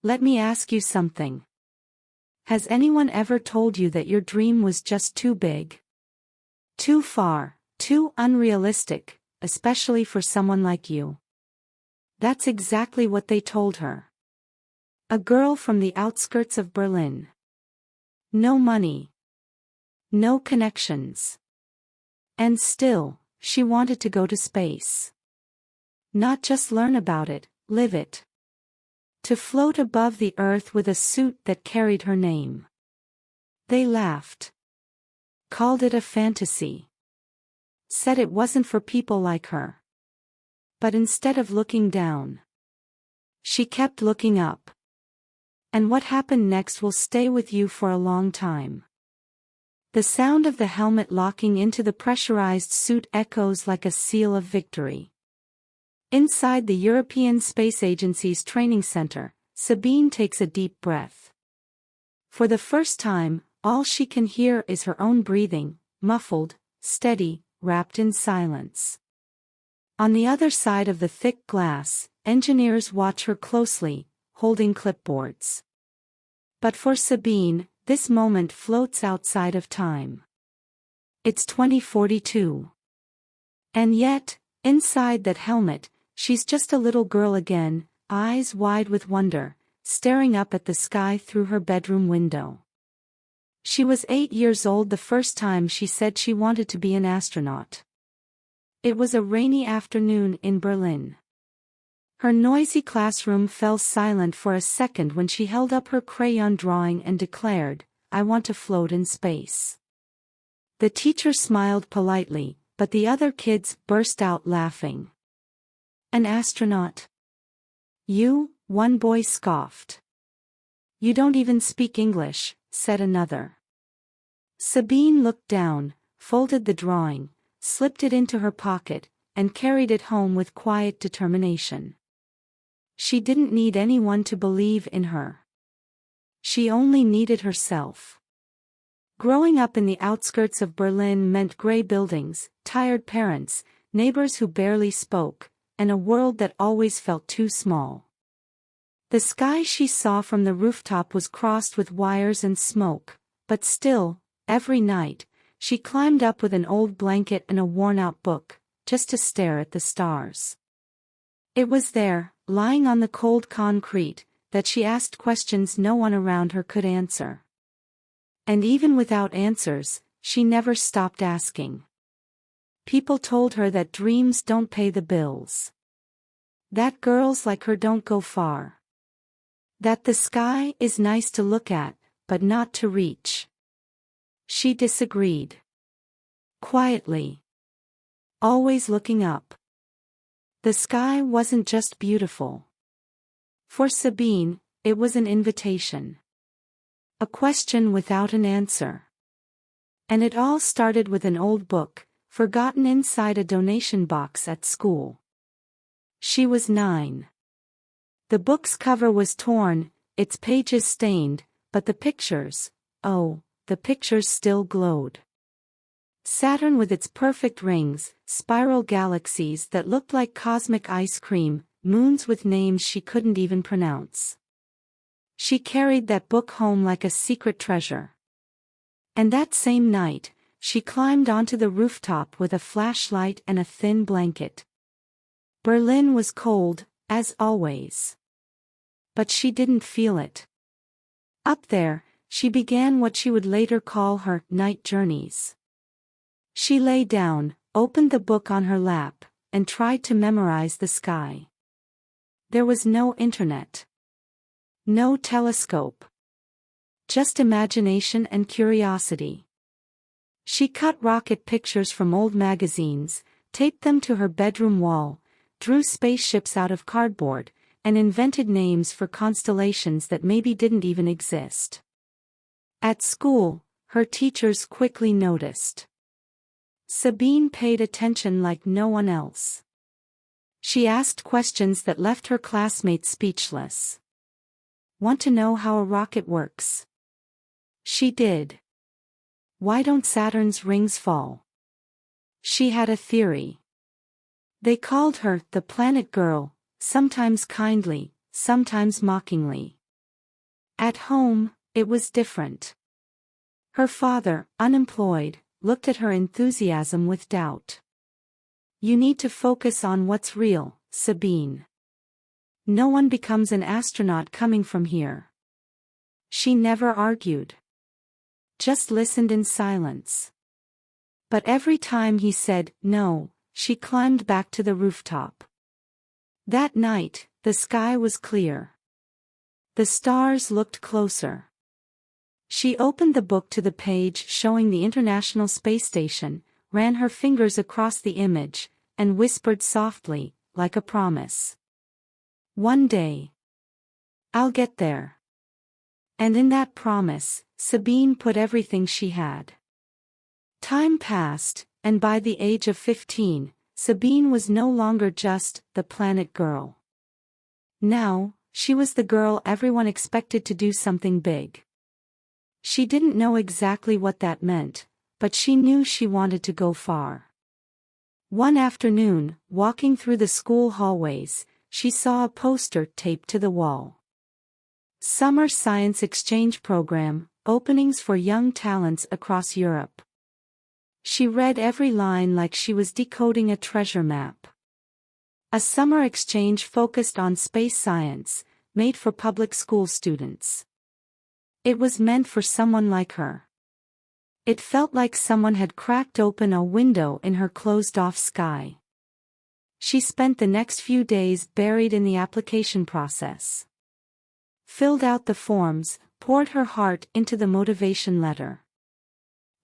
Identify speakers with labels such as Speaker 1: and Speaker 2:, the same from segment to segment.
Speaker 1: let me ask you something. Has anyone ever told you that your dream was just too big? Too far, too unrealistic, especially for someone like you? That's exactly what they told her. A girl from the outskirts of Berlin. No money. No connections. And still, she wanted to go to space. Not just learn about it, live it. To float above the earth with a suit that carried her name. They laughed. Called it a fantasy. Said it wasn't for people like her. But instead of looking down, she kept looking up. And what happened next will stay with you for a long time. The sound of the helmet locking into the pressurized suit echoes like a seal of victory. Inside the European Space Agency's training center, Sabine takes a deep breath. For the first time, all she can hear is her own breathing, muffled, steady, wrapped in silence. On the other side of the thick glass, engineers watch her closely, holding clipboards. But for Sabine, this moment floats outside of time. It's 2042. And yet, inside that helmet, she's just a little girl again, eyes wide with wonder, staring up at the sky through her bedroom window. She was 8 years old the first time she said she wanted to be an astronaut. It was a rainy afternoon in Berlin. Her noisy classroom fell silent for a second when she held up her crayon drawing and declared, "I want to float in space." The teacher smiled politely, but the other kids burst out laughing. "An astronaut? You?" one boy scoffed. "You don't even speak English," said another. Sabine looked down, folded the drawing, slipped it into her pocket, and carried it home with quiet determination. She didn't need anyone to believe in her. She only needed herself. Growing up in the outskirts of Berlin meant gray buildings, tired parents, neighbors who barely spoke, and a world that always felt too small. The sky she saw from the rooftop was crossed with wires and smoke, but still, every night, she climbed up with an old blanket and a worn-out book, just to stare at the stars. It was there, lying on the cold concrete, that she asked questions no one around her could answer. And even without answers, she never stopped asking. People told her that dreams don't pay the bills. That girls like her don't go far. That the sky is nice to look at, but not to reach. She disagreed. Quietly. Always looking up. The sky wasn't just beautiful. For Sabine, it was an invitation. A question without an answer. And it all started with an old book, forgotten inside a donation box at school. She was 9. The book's cover was torn, its pages stained, but the pictures, oh, the pictures still glowed. Saturn with its perfect rings, spiral galaxies that looked like cosmic ice cream, moons with names she couldn't even pronounce. She carried that book home like a secret treasure. And that same night, she climbed onto the rooftop with a flashlight and a thin blanket. Berlin was cold, as always. But she didn't feel it. Up there, she began what she would later call her night journeys. She lay down, opened the book on her lap, and tried to memorize the sky. There was no internet. No telescope. Just imagination and curiosity. She cut rocket pictures from old magazines, taped them to her bedroom wall, drew spaceships out of cardboard, and invented names for constellations that maybe didn't even exist. At school, her teachers quickly noticed. Sabine paid attention like no one else. She asked questions that left her classmates speechless. Want to know how a rocket works? She did. Why don't Saturn's rings fall? She had a theory. They called her the Planet Girl, sometimes kindly, sometimes mockingly. At home, it was different. Her father, unemployed, looked at her enthusiasm with doubt. You need to focus on what's real, Sabine. No one becomes an astronaut coming from here. She never argued. Just listened in silence. But every time he said no, she climbed back to the rooftop. That night, the sky was clear. The stars looked closer. She opened the book to the page showing the International Space Station, ran her fingers across the image, and whispered softly, like a promise. One day. I'll get there. And in that promise, Sabine put everything she had. Time passed, and by the age of 15, Sabine was no longer just the planet girl. Now, she was the girl everyone expected to do something big. She didn't know exactly what that meant, but she knew she wanted to go far. One afternoon, walking through the school hallways, she saw a poster taped to the wall. Summer Science Exchange Program, openings for young talents across Europe. She read every line like she was decoding a treasure map. A summer exchange focused on space science, made for public school students. It was meant for someone like her. It felt like someone had cracked open a window in her closed-off sky. She spent the next few days buried in the application process. Filled out the forms, poured her heart into the motivation letter.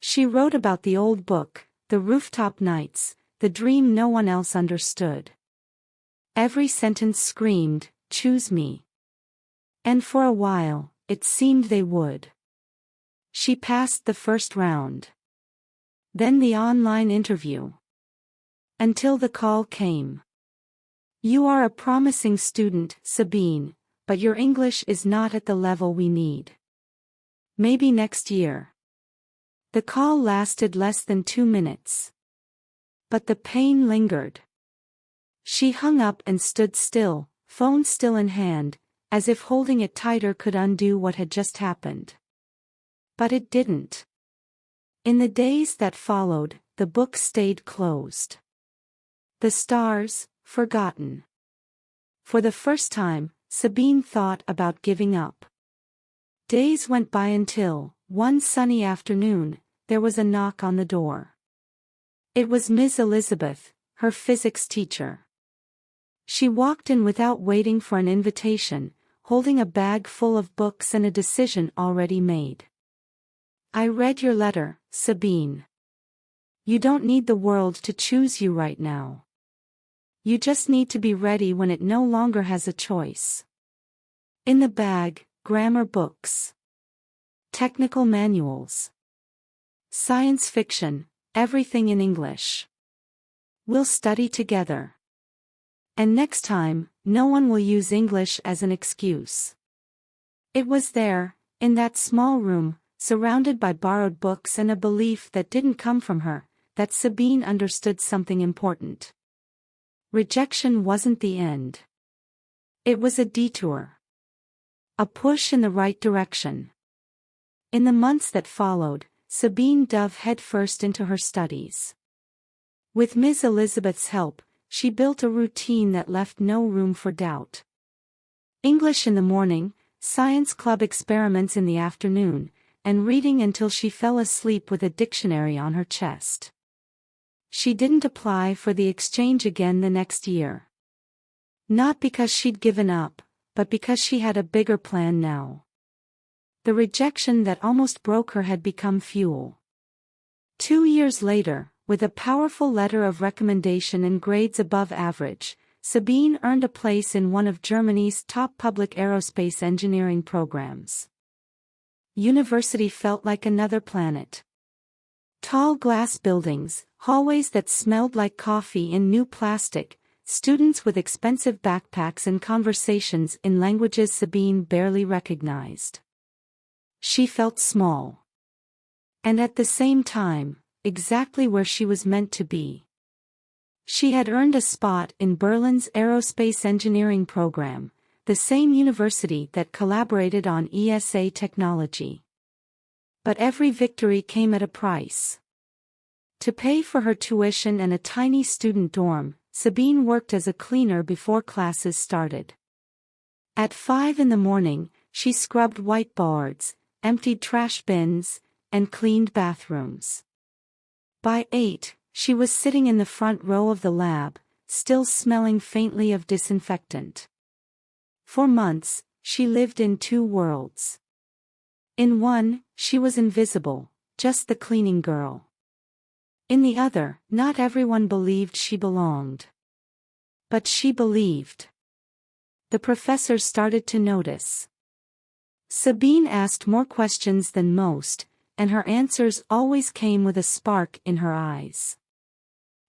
Speaker 1: She wrote about the old book, the rooftop nights, the dream no one else understood. Every sentence screamed, "Choose me." And for a while, it seemed they would. She passed the first round. Then the online interview. Until the call came. You are a promising student, Sabine, but your English is not at the level we need. Maybe next year. The call lasted less than 2 minutes. But the pain lingered. She hung up and stood still, phone still in hand, as if holding it tighter could undo what had just happened. But it didn't. In the days that followed, the book stayed closed. The stars, forgotten. For the first time, Sabine thought about giving up. Days went by until, one sunny afternoon, there was a knock on the door. It was Miss Elizabeth, her physics teacher. She walked in without waiting for an invitation, holding a bag full of books and a decision already made. I read your letter, Sabine. You don't need the world to choose you right now. You just need to be ready when it no longer has a choice. In the bag, grammar books. Technical manuals. Science fiction, everything in English. We'll study together. And next time, no one will use English as an excuse. It was there, in that small room, surrounded by borrowed books and a belief that didn't come from her, that Sabine understood something important. Rejection wasn't the end. It was a detour. A push in the right direction. In the months that followed, Sabine dove headfirst into her studies. With Miss Elizabeth's help, she built a routine that left no room for doubt. English in the morning, science club experiments in the afternoon, and reading until she fell asleep with a dictionary on her chest. She didn't apply for the exchange again the next year. Not because she'd given up, but because she had a bigger plan now. The rejection that almost broke her had become fuel. 2 years later, with a powerful letter of recommendation and grades above average, Sabine earned a place in one of Germany's top public aerospace engineering programs. University felt like another planet. Tall glass buildings, hallways that smelled like coffee in new plastic, students with expensive backpacks and conversations in languages Sabine barely recognized. She felt small. And at the same time, exactly where she was meant to be. She had earned a spot in Berlin's aerospace engineering program, the same university that collaborated on ESA technology. But every victory came at a price. To pay for her tuition and a tiny student dorm, Sabine worked as a cleaner before classes started. At 5 in the morning, she scrubbed whiteboards, emptied trash bins, and cleaned bathrooms. By 8, she was sitting in the front row of the lab, still smelling faintly of disinfectant. For months, she lived in two worlds. In one, she was invisible, just the cleaning girl. In the other, not everyone believed she belonged. But she believed. The professors started to notice. Sabine asked more questions than most, and her answers always came with a spark in her eyes.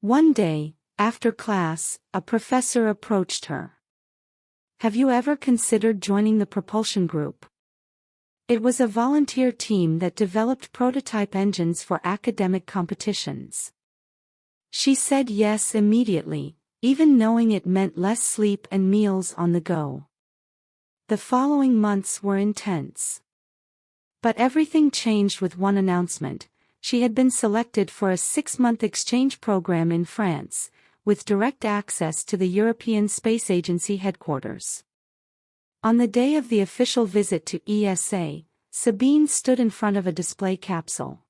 Speaker 1: One day, after class, a professor approached her. "Have you ever considered joining the propulsion group?" It was a volunteer team that developed prototype engines for academic competitions. She said yes immediately, even knowing it meant less sleep and meals on the go. The following months were intense. But everything changed with one announcement. She had been selected for a 6-month exchange program in France, with direct access to the European Space Agency headquarters. On the day of the official visit to ESA, Sabine stood in front of a display capsule.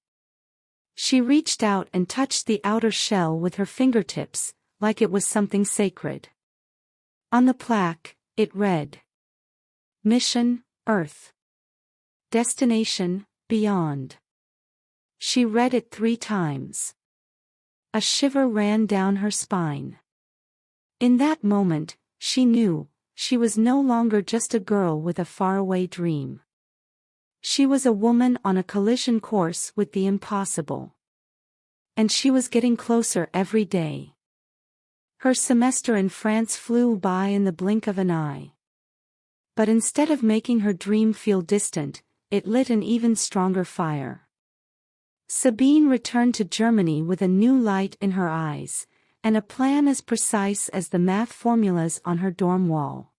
Speaker 1: She reached out and touched the outer shell with her fingertips, like it was something sacred. On the plaque, it read, "Mission, Earth. Destination, Beyond." She read it 3 times. A shiver ran down her spine. In that moment, she knew, she was no longer just a girl with a faraway dream. She was a woman on a collision course with the impossible. And she was getting closer every day. Her semester in France flew by in the blink of an eye. But instead of making her dream feel distant, it lit an even stronger fire. Sabine returned to Germany with a new light in her eyes, and a plan as precise as the math formulas on her dorm wall.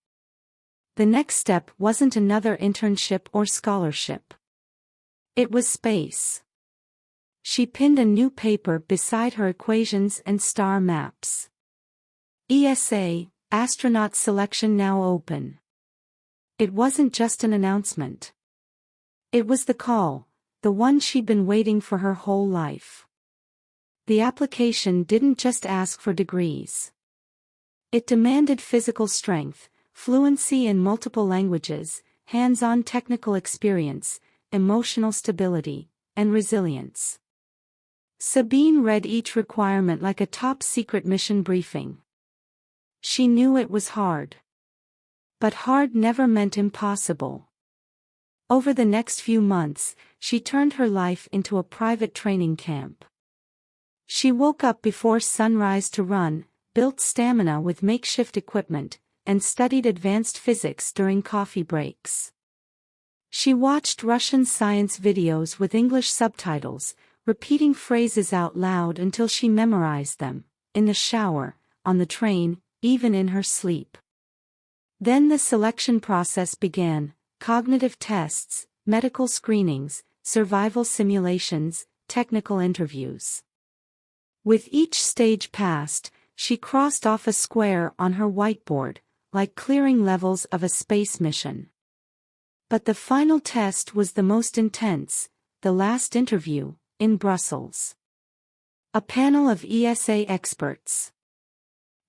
Speaker 1: The next step wasn't another internship or scholarship. It was space. She pinned a new paper beside her equations and star maps. ESA, astronaut selection now open. It wasn't just an announcement. It was the call, the one she'd been waiting for her whole life. The application didn't just ask for degrees. It demanded physical strength, fluency in multiple languages, hands-on technical experience, emotional stability, and resilience. Sabine read each requirement like a top-secret mission briefing. She knew it was hard. But hard never meant impossible. Over the next few months, she turned her life into a private training camp. She woke up before sunrise to run, built stamina with makeshift equipment, and studied advanced physics during coffee breaks. She watched Russian science videos with English subtitles, repeating phrases out loud until she memorized them, in the shower, on the train, even in her sleep. Then the selection process began. Cognitive tests, medical screenings, survival simulations, technical interviews. With each stage passed, she crossed off a square on her whiteboard, like clearing levels of a space mission. But the final test was the most intense, the last interview, in Brussels. A panel of ESA experts.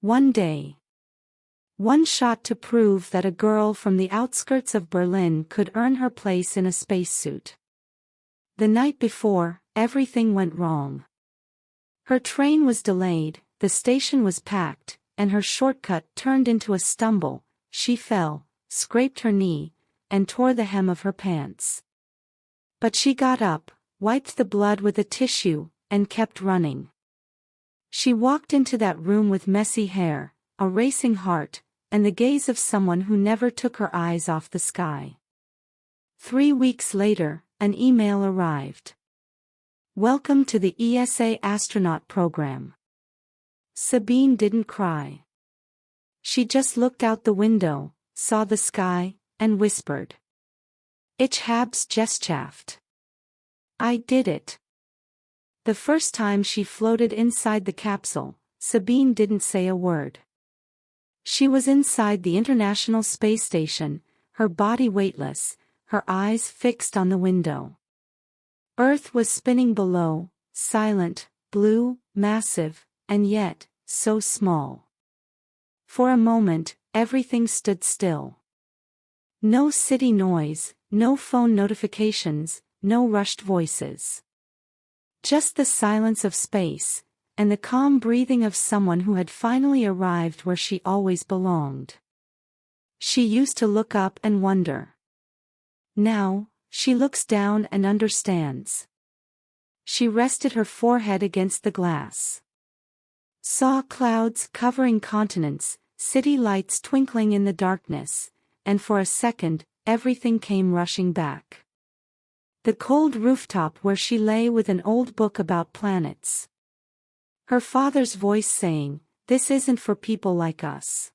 Speaker 1: One day. One shot to prove that a girl from the outskirts of Berlin could earn her place in a spacesuit. The night before, everything went wrong. Her train was delayed, the station was packed, and her shortcut turned into a stumble. She fell, scraped her knee, and tore the hem of her pants. But she got up, wiped the blood with a tissue, and kept running. She walked into that room with messy hair, a racing heart, and the gaze of someone who never took her eyes off the sky. 3 weeks later, an email arrived. "Welcome to the ESA astronaut program." Sabine didn't cry. She just looked out the window, saw the sky, and whispered. Ich hab's geschafft. I did it. The first time she floated inside the capsule, Sabine didn't say a word. She was inside the International Space Station, her body weightless, her eyes fixed on the window. Earth was spinning below, silent, blue, massive, and yet, so small. For a moment, everything stood still. No city noise, no phone notifications, no rushed voices. Just the silence of space, and the calm breathing of someone who had finally arrived where she always belonged. She used to look up and wonder. Now, she looks down and understands. She rested her forehead against the glass. Saw clouds covering continents, city lights twinkling in the darkness, and for a second, everything came rushing back. The cold rooftop where she lay with an old book about planets. Her father's voice saying, "This isn't for people like us."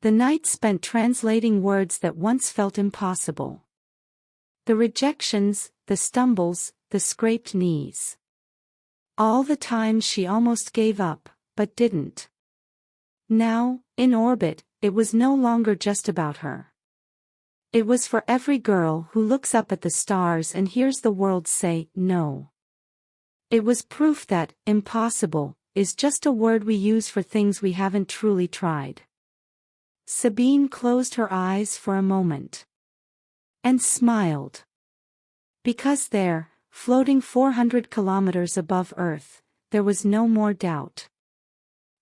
Speaker 1: The night spent translating words that once felt impossible. The rejections, the stumbles, the scraped knees. All the times she almost gave up, but didn't. Now, in orbit, it was no longer just about her. It was for every girl who looks up at the stars and hears the world say, no. It was proof that, impossible, is just a word we use for things we haven't truly tried. Sabine closed her eyes for a moment. And smiled. Because there, floating 400 kilometers above Earth, there was no more doubt.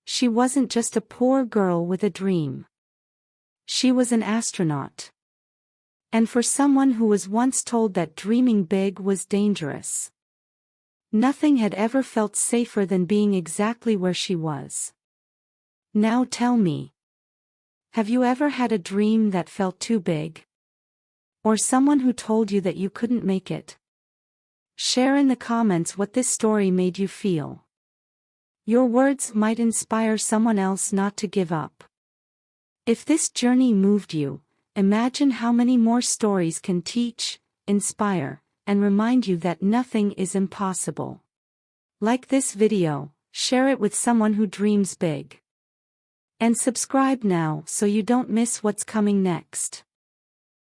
Speaker 1: She wasn't just a poor girl with a dream. She was an astronaut. And for someone who was once told that dreaming big was dangerous. Nothing had ever felt safer than being exactly where she was. Now tell me. Have you ever had a dream that felt too big? Or someone who told you that you couldn't make it? Share in the comments what this story made you feel. Your words might inspire someone else not to give up. If this journey moved you, imagine how many more stories can teach, inspire, and remind you that nothing is impossible. Like this video, share it with someone who dreams big. And subscribe now so you don't miss what's coming next.